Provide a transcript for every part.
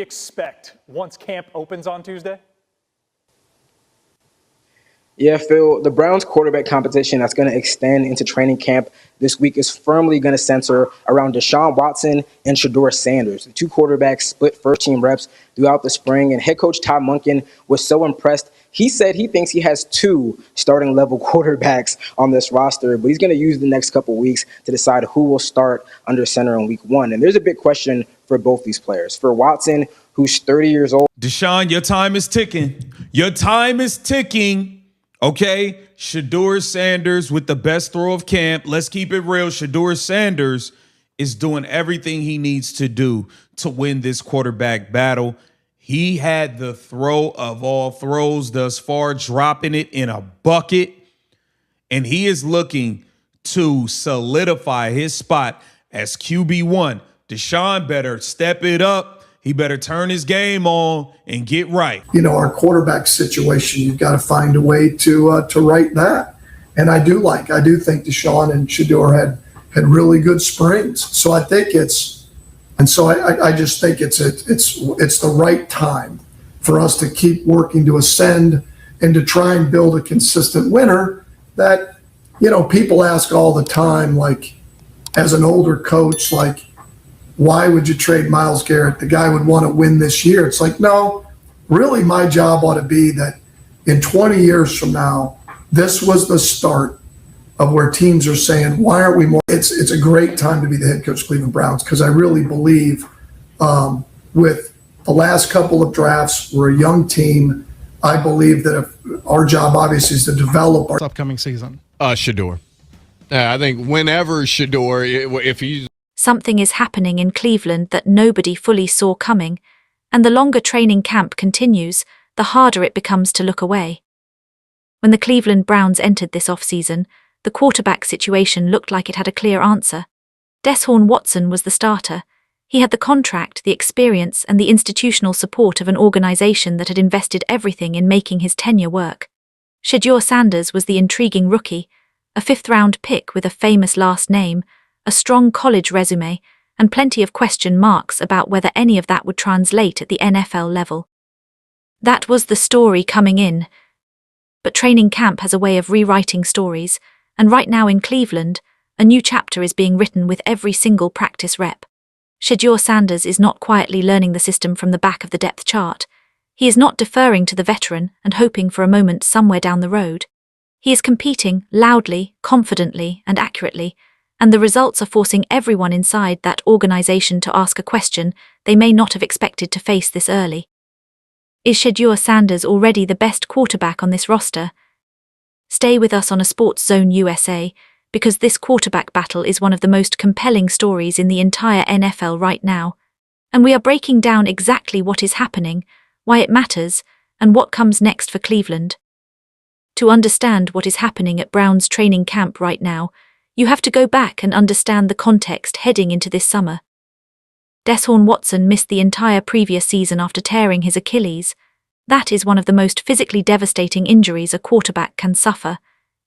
expect once camp opens on Tuesday? Yeah, Phil, the Browns quarterback competition that's going to extend into training camp this week is firmly going to center around Deshaun Watson and Shedeur Sanders. The two quarterbacks split first-team reps throughout the spring, and head coach Todd Monken was so impressed. He said he thinks he has two starting-level quarterbacks on this roster, but he's going to use the next couple weeks to decide who will start under center in week one. And there's a big question for both these players. For Watson, who's 30 years old. Deshaun, your time is ticking. Your time is ticking. Okay, Shedeur Sanders with the best throw of camp. Let's keep it real. Shedeur Sanders is doing everything he needs to do to win this quarterback battle. He had the throw of all throws thus far, dropping it in a bucket. And he is looking to solidify his spot as QB1. Deshaun better step it up. He better turn his game on and get right. You know, our quarterback situation, you've got to find a way to right that. And I do think Deshaun and Shedeur had really good springs. So I think I just think it's the right time for us to keep working to ascend and to try and build a consistent winner that, you know, people ask all the time, like, as an older coach, like, why would you trade Myles Garrett? The guy would want to win this year. It's like, no, really my job ought to be that in 20 years from now, this was the start of where teams are saying, why aren't we more? It's a great time to be the head coach of Cleveland Browns, because I really believe with the last couple of drafts, we're a young team. I believe that if our job obviously is to develop our upcoming season. Shedeur. I think whenever Shedeur, if he's something is happening in Cleveland that nobody fully saw coming, and the longer training camp continues, the harder it becomes to look away. When the Cleveland Browns entered this offseason, the quarterback situation looked like it had a clear answer. Deshaun Watson was the starter. He had the contract, the experience, and the institutional support of an organization that had invested everything in making his tenure work. Shedeur Sanders was the intriguing rookie, a fifth-round pick with a famous last name, a strong college resume, and plenty of question marks about whether any of that would translate at the NFL level. That was the story coming in. But training camp has a way of rewriting stories, and right now in Cleveland, a new chapter is being written with every single practice rep. Shedeur Sanders is not quietly learning the system from the back of the depth chart. He is not deferring to the veteran and hoping for a moment somewhere down the road. He is competing loudly, confidently, and accurately, and the results are forcing everyone inside that organization to ask a question they may not have expected to face this early. Is Shedeur Sanders already the best quarterback on this roster? Stay with us on a Sports Zone USA, because this quarterback battle is one of the most compelling stories in the entire NFL right now, and we are breaking down exactly what is happening, why it matters, and what comes next for Cleveland. To understand what is happening at Browns training camp right now, you have to go back and understand the context heading into this summer. Deshaun Watson missed the entire previous season after tearing his Achilles. That is one of the most physically devastating injuries a quarterback can suffer.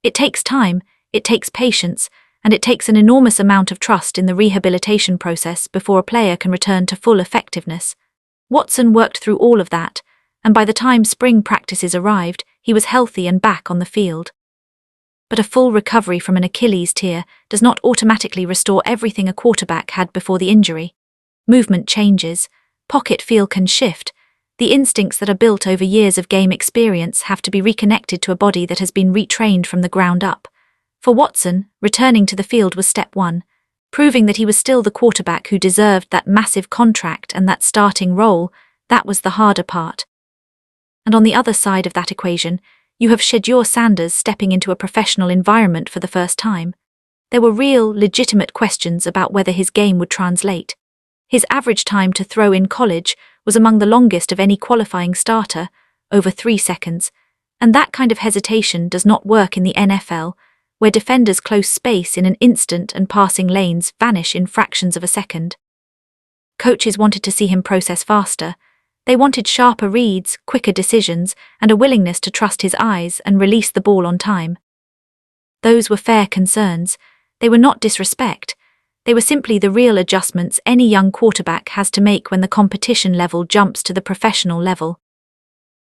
It takes time, it takes patience, and it takes an enormous amount of trust in the rehabilitation process before a player can return to full effectiveness. Watson worked through all of that, and by the time spring practices arrived, he was healthy and back on the field. But a full recovery from an Achilles tear does not automatically restore everything a quarterback had before the injury. Movement changes, pocket feel can shift, the instincts that are built over years of game experience have to be reconnected to a body that has been retrained from the ground up. For Watson, returning to the field was step one, proving that he was still the quarterback who deserved that massive contract and that starting role. That was the harder part. And on the other side of that equation, you have Shedeur Sanders stepping into a professional environment for the first time. There were real, legitimate questions about whether his game would translate. His average time to throw in college was among the longest of any qualifying starter, over 3 seconds, and that kind of hesitation does not work in the NFL, where defenders close space in an instant and passing lanes vanish in fractions of a second. Coaches wanted to see him process faster. They wanted sharper reads, quicker decisions, and a willingness to trust his eyes and release the ball on time. Those were fair concerns. They were not disrespect. They were simply the real adjustments any young quarterback has to make when the competition level jumps to the professional level.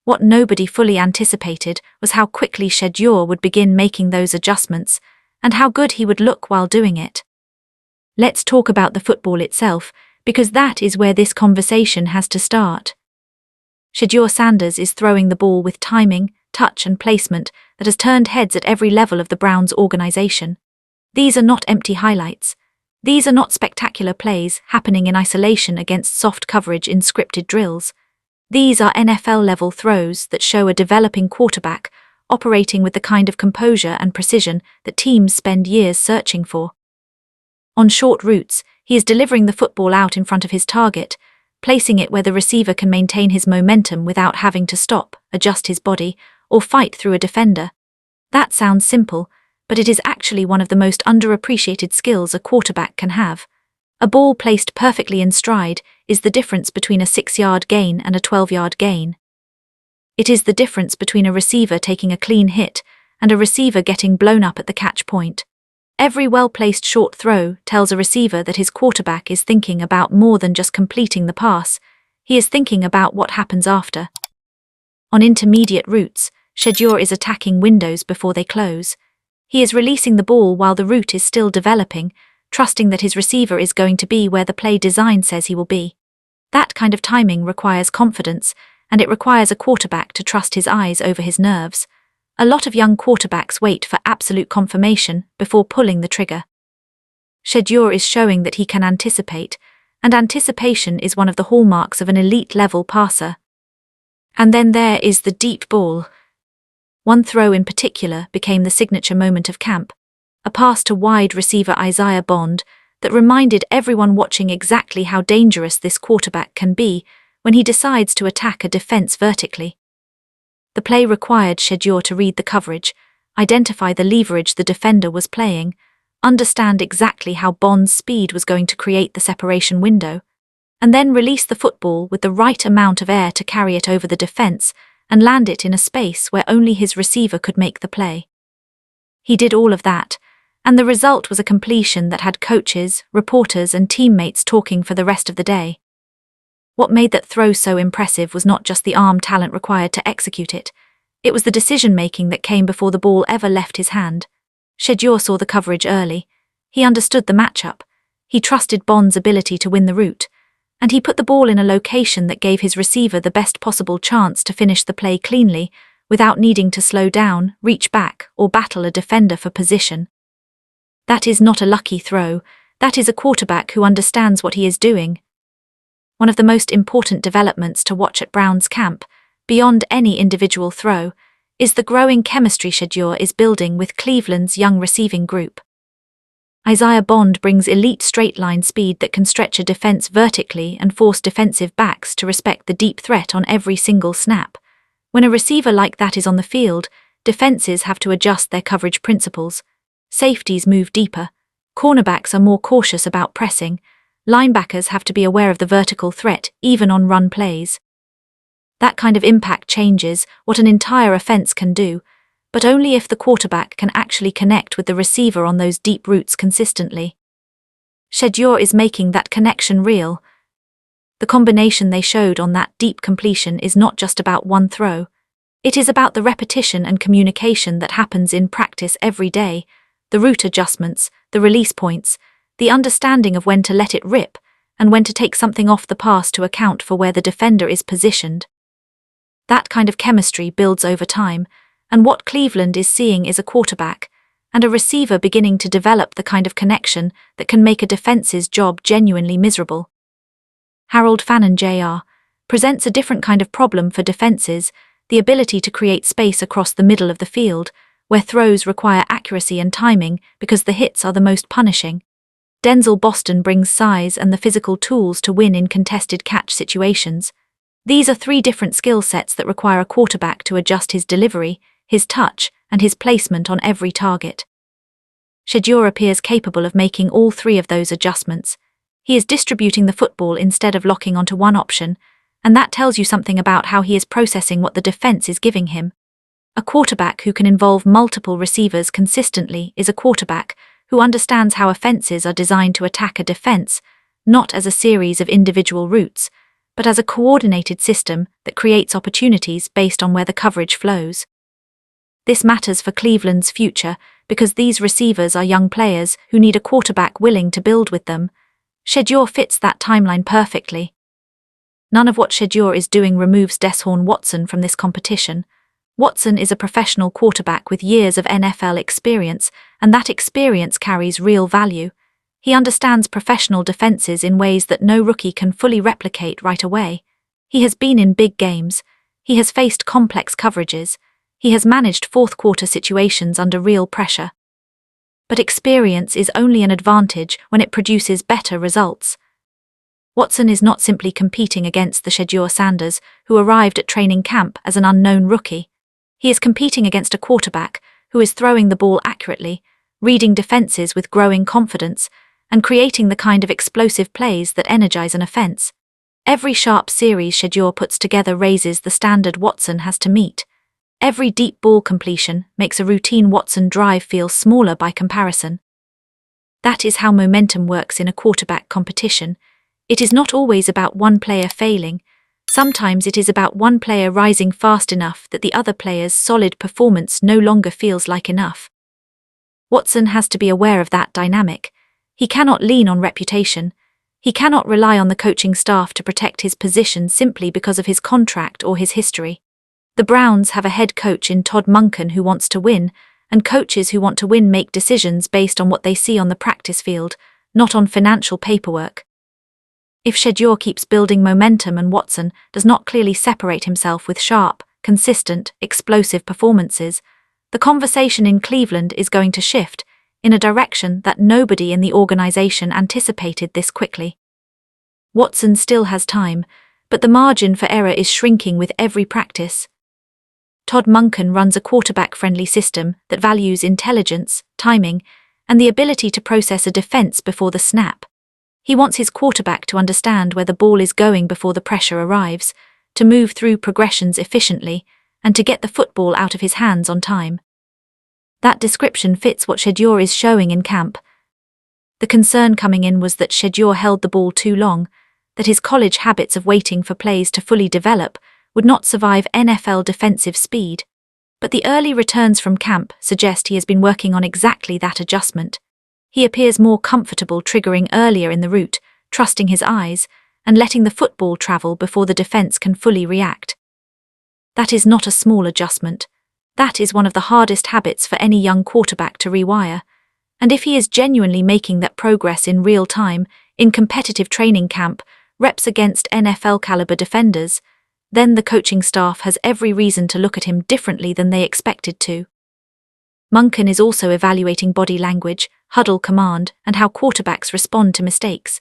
What nobody fully anticipated was how quickly Shedeur would begin making those adjustments, and how good he would look while doing it. Let's talk about the football itself, because that is where this conversation has to start. Shedeur Sanders is throwing the ball with timing, touch and placement that has turned heads at every level of the Browns' organization. These are not empty highlights. These are not spectacular plays happening in isolation against soft coverage in scripted drills. These are NFL-level throws that show a developing quarterback operating with the kind of composure and precision that teams spend years searching for. On short routes, he is delivering the football out in front of his target, placing it where the receiver can maintain his momentum without having to stop, adjust his body, or fight through a defender. That sounds simple, but it is actually one of the most underappreciated skills a quarterback can have. A ball placed perfectly in stride is the difference between a 6-yard gain and a 12-yard gain. It is the difference between a receiver taking a clean hit and a receiver getting blown up at the catch point. Every well-placed short throw tells a receiver that his quarterback is thinking about more than just completing the pass. He is thinking about what happens after. On intermediate routes, Shedeur is attacking windows before they close. He is releasing the ball while the route is still developing, trusting that his receiver is going to be where the play design says he will be. That kind of timing requires confidence, and it requires a quarterback to trust his eyes over his nerves. A lot of young quarterbacks wait for absolute confirmation before pulling the trigger. Shedeur is showing that he can anticipate, and anticipation is one of the hallmarks of an elite-level passer. And then there is the deep ball. One throw in particular became the signature moment of camp, a pass to wide receiver Isaiah Bond that reminded everyone watching exactly how dangerous this quarterback can be when he decides to attack a defense vertically. The play required Shedeur to read the coverage, identify the leverage the defender was playing, understand exactly how Bond's speed was going to create the separation window, and then release the football with the right amount of air to carry it over the defense and land it in a space where only his receiver could make the play. He did all of that, and the result was a completion that had coaches, reporters, and teammates talking for the rest of the day. What made that throw so impressive was not just the arm talent required to execute it. It was the decision-making that came before the ball ever left his hand. Shedeur saw the coverage early. He understood the matchup. He trusted Bond's ability to win the route, and he put the ball in a location that gave his receiver the best possible chance to finish the play cleanly, without needing to slow down, reach back, or battle a defender for position. That is not a lucky throw. That is a quarterback who understands what he is doing. One of the most important developments to watch at Browns camp, beyond any individual throw, is the growing chemistry Shedeur is building with Cleveland's young receiving group. Isaiah Bond brings elite straight-line speed that can stretch a defense vertically and force defensive backs to respect the deep threat on every single snap. When a receiver like that is on the field, defenses have to adjust their coverage principles. Safeties move deeper. Cornerbacks are more cautious about pressing. Linebackers have to be aware of the vertical threat, even on run plays. That kind of impact changes what an entire offense can do, but only if the quarterback can actually connect with the receiver on those deep routes consistently. Shedeur is making that connection real. The combination they showed on that deep completion is not just about one throw. It is about the repetition and communication that happens in practice every day, the route adjustments, the release points, the understanding of when to let it rip, and when to take something off the pass to account for where the defender is positioned. That kind of chemistry builds over time, and what Cleveland is seeing is a quarterback and a receiver beginning to develop the kind of connection that can make a defense's job genuinely miserable. Harold Fannin Jr. presents a different kind of problem for defenses, the ability to create space across the middle of the field, where throws require accuracy and timing because the hits are the most punishing. Denzel Boston brings size and the physical tools to win in contested catch situations. These are three different skill sets that require a quarterback to adjust his delivery, his touch, and his placement on every target. Shedeur appears capable of making all three of those adjustments. He is distributing the football instead of locking onto one option, and that tells you something about how he is processing what the defense is giving him. A quarterback who can involve multiple receivers consistently is a quarterback who understands how offenses are designed to attack a defense, not as a series of individual routes, but as a coordinated system that creates opportunities based on where the coverage flows. This matters for Cleveland's future because these receivers are young players who need a quarterback willing to build with them. Shedeur fits that timeline perfectly. None of what Shedeur is doing removes Deshaun Watson from this competition. Watson is a professional quarterback with years of NFL experience, and that experience carries real value. He understands professional defenses in ways that no rookie can fully replicate right away. He has been in big games. He has faced complex coverages. He has managed fourth-quarter situations under real pressure. But experience is only an advantage when it produces better results. Watson is not simply competing against the Shedeur Sanders, who arrived at training camp as an unknown rookie. He is competing against a quarterback who is throwing the ball accurately, reading defenses with growing confidence, and creating the kind of explosive plays that energize an offense. Every sharp series Shedeur puts together raises the standard Watson has to meet. Every deep ball completion makes a routine Watson drive feel smaller by comparison. That is how momentum works in a quarterback competition. It is not always about one player failing. Sometimes it is about one player rising fast enough that the other player's solid performance no longer feels like enough. Watson has to be aware of that dynamic. He cannot lean on reputation. He cannot rely on the coaching staff to protect his position simply because of his contract or his history. The Browns have a head coach in Todd Monken who wants to win, and coaches who want to win make decisions based on what they see on the practice field, not on financial paperwork. If Shedeur keeps building momentum and Watson does not clearly separate himself with sharp, consistent, explosive performances, the conversation in Cleveland is going to shift in a direction that nobody in the organization anticipated this quickly. Watson still has time, but the margin for error is shrinking with every practice. Todd Monken runs a quarterback-friendly system that values intelligence, timing, and the ability to process a defense before the snap. He wants his quarterback to understand where the ball is going before the pressure arrives, to move through progressions efficiently, and to get the football out of his hands on time. That description fits what Shedeur is showing in camp. The concern coming in was that Shedeur held the ball too long, that his college habits of waiting for plays to fully develop would not survive NFL defensive speed. But the early returns from camp suggest he has been working on exactly that adjustment. He appears more comfortable triggering earlier in the route, trusting his eyes, and letting the football travel before the defense can fully react. That is not a small adjustment. That is one of the hardest habits for any young quarterback to rewire. And if he is genuinely making that progress in real time, in competitive training camp, reps against NFL-caliber defenders, then the coaching staff has every reason to look at him differently than they expected to. Monken is also evaluating body language, huddle command, and how quarterbacks respond to mistakes.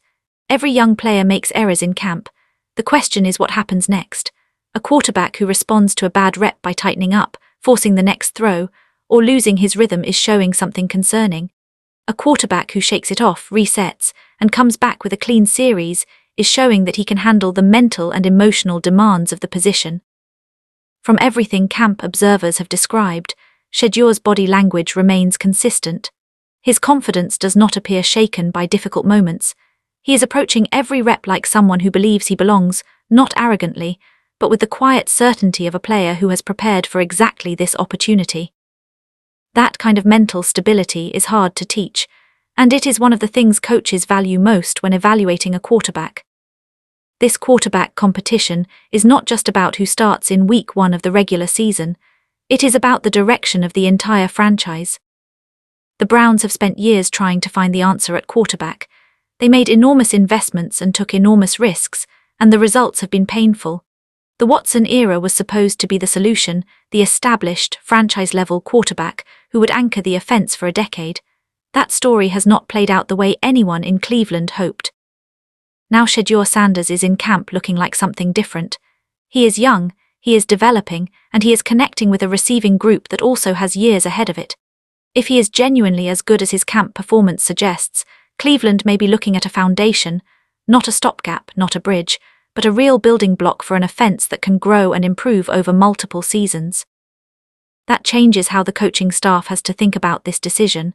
Every young player makes errors in camp. The question is what happens next. A quarterback who responds to a bad rep by tightening up, forcing the next throw, or losing his rhythm is showing something concerning. A quarterback who shakes it off, resets, and comes back with a clean series is showing that he can handle the mental and emotional demands of the position. From everything camp observers have described, Shedeur's body language remains consistent. His confidence does not appear shaken by difficult moments. He is approaching every rep like someone who believes he belongs, not arrogantly, but with the quiet certainty of a player who has prepared for exactly this opportunity. That kind of mental stability is hard to teach, and it is one of the things coaches value most when evaluating a quarterback. This quarterback competition is not just about who starts in week 1 of the regular season. It is about the direction of the entire franchise. The Browns have spent years trying to find the answer at quarterback. They made enormous investments and took enormous risks, and the results have been painful. The Watson era was supposed to be the solution, the established, franchise-level quarterback who would anchor the offense for a decade. That story has not played out the way anyone in Cleveland hoped. Now Shedeur Sanders is in camp looking like something different. He is young, he is developing, and he is connecting with a receiving group that also has years ahead of it. If he is genuinely as good as his camp performance suggests, Cleveland may be looking at a foundation, not a stopgap, not a bridge, but a real building block for an offense that can grow and improve over multiple seasons. That changes how the coaching staff has to think about this decision.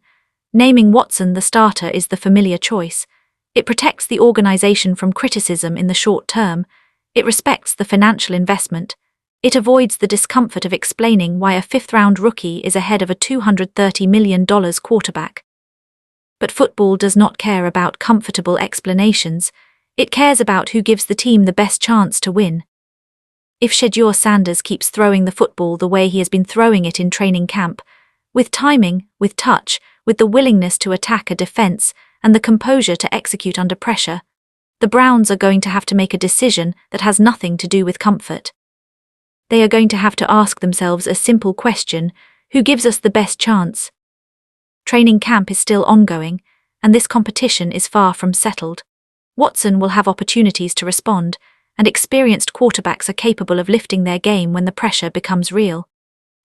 Naming Watson the starter is the familiar choice. It protects the organization from criticism in the short term. It respects the financial investment. It avoids the discomfort of explaining why a fifth-round rookie is ahead of a $230 million quarterback. But football does not care about comfortable explanations. It cares about who gives the team the best chance to win. If Shedeur Sanders keeps throwing the football the way he has been throwing it in training camp, with timing, with touch, with the willingness to attack a defense, and the composure to execute under pressure, the Browns are going to have to make a decision that has nothing to do with comfort. They are going to have to ask themselves a simple question: who gives us the best chance? Training camp is still ongoing, and this competition is far from settled. Watson will have opportunities to respond, and experienced quarterbacks are capable of lifting their game when the pressure becomes real.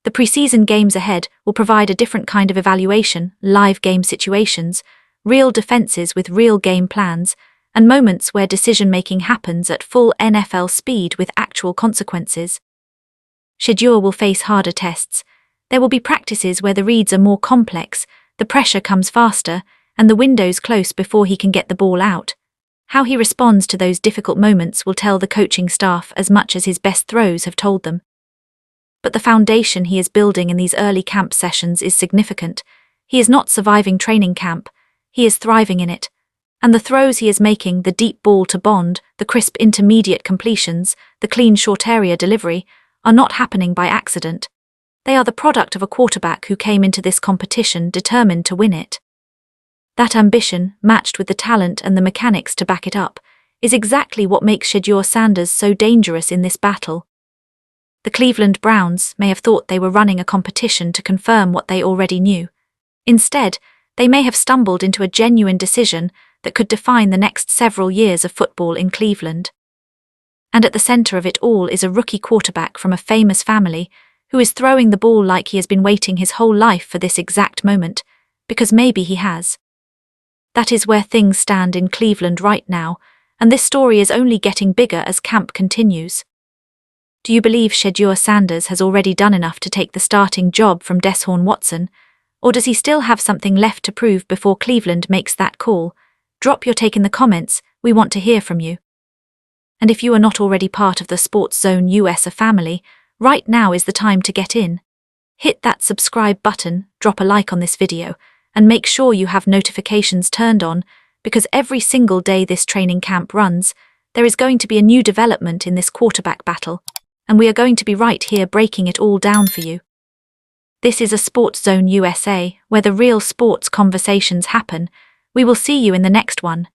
The preseason games ahead will provide a different kind of evaluation, live game situations, real defenses with real game plans, and moments where decision-making happens at full NFL speed with actual consequences. Shedeur will face harder tests. There will be practices where the reads are more complex, the pressure comes faster, and the window's close before he can get the ball out. How he responds to those difficult moments will tell the coaching staff as much as his best throws have told them. But the foundation he is building in these early camp sessions is significant. He is not surviving training camp, he is thriving in it. And the throws he is making, the deep ball to Bond, the crisp intermediate completions, the clean short area delivery, are not happening by accident. They are the product of a quarterback who came into this competition determined to win it. That ambition, matched with the talent and the mechanics to back it up, is exactly what makes Shedeur Sanders so dangerous in this battle. The Cleveland Browns may have thought they were running a competition to confirm what they already knew. Instead, they may have stumbled into a genuine decision that could define the next several years of football in Cleveland. And at the center of it all is a rookie quarterback from a famous family who is throwing the ball like he has been waiting his whole life for this exact moment, because maybe he has. That is where things stand in Cleveland right now, and this story is only getting bigger as camp continues. Do you believe Shedeur Sanders has already done enough to take the starting job from Deshaun Watson, or does he still have something left to prove before Cleveland makes that call? Drop your take in the comments, we want to hear from you. And if you are not already part of the Sports Zone USA family, right now is the time to get in. Hit that subscribe button, drop a like on this video, and make sure you have notifications turned on, because every single day this training camp runs, there is going to be a new development in this quarterback battle, and we are going to be right here breaking it all down for you. This is a Sports Zone USA, where the real sports conversations happen. We will see you in the next one.